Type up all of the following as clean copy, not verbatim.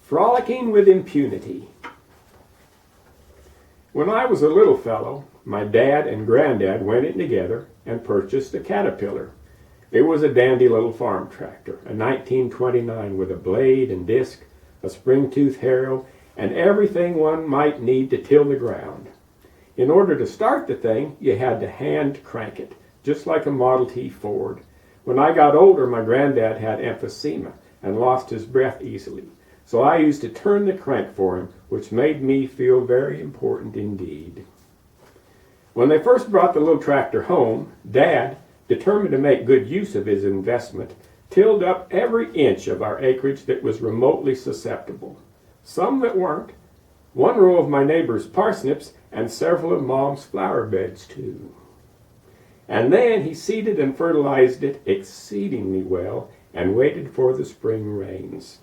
Frolicking with Impunity. When I was a little fellow, my dad and granddad went in together and purchased a Caterpillar. It was a dandy little farm tractor, a 1929 with a blade and disc, a spring-tooth harrow, and everything one might need to till the ground. In order to start the thing, you had to hand crank it, just like a Model T Ford. When I got older, my granddad had emphysema and lost his breath easily, so I used to turn the crank for him, which made me feel very important indeed. When they first brought the little tractor home, Dad, determined to make good use of his investment, tilled up every inch of our acreage that was remotely susceptible. Some that weren't. One row of my neighbor's parsnips and several of Mom's flower beds, too. And then he seeded and fertilized it exceedingly well and waited for the spring rains.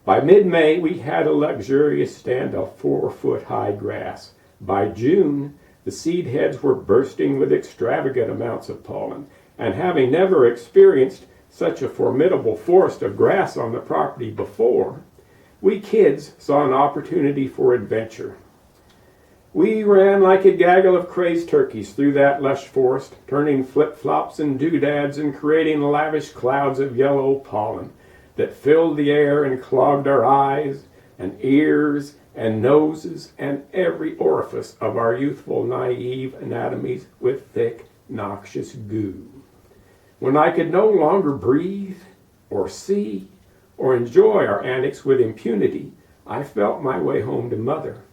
By mid-May, we had a luxurious stand of 4-foot-high grass. By June, the seed heads were bursting with extravagant amounts of pollen, and having never experienced such a formidable forest of grass on the property before, we kids saw an opportunity for adventure. We ran like a gaggle of crazed turkeys through that lush forest, turning flip-flops and doodads and creating lavish clouds of yellow pollen that filled the air and clogged our eyes and ears and noses and every orifice of our youthful, naive anatomies with thick, noxious goo. When I could no longer breathe or see or enjoy our antics with impunity, I felt my way home to Mother,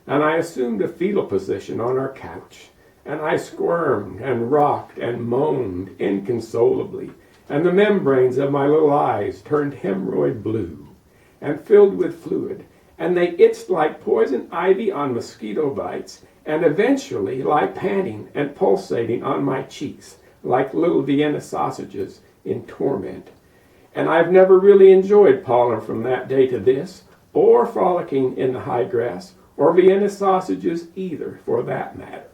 and I assumed a fetal position on our couch, and I squirmed and rocked and moaned inconsolably, and the membranes of my little eyes turned hemorrhoid blue and filled with fluid, and they itched like poison ivy on mosquito bites, and eventually lie panting and pulsating on my cheeks like little Vienna sausages in torment. And I've never really enjoyed pollen from that day to this, or frolicking in the high grass, or Vienna sausages either, for that matter.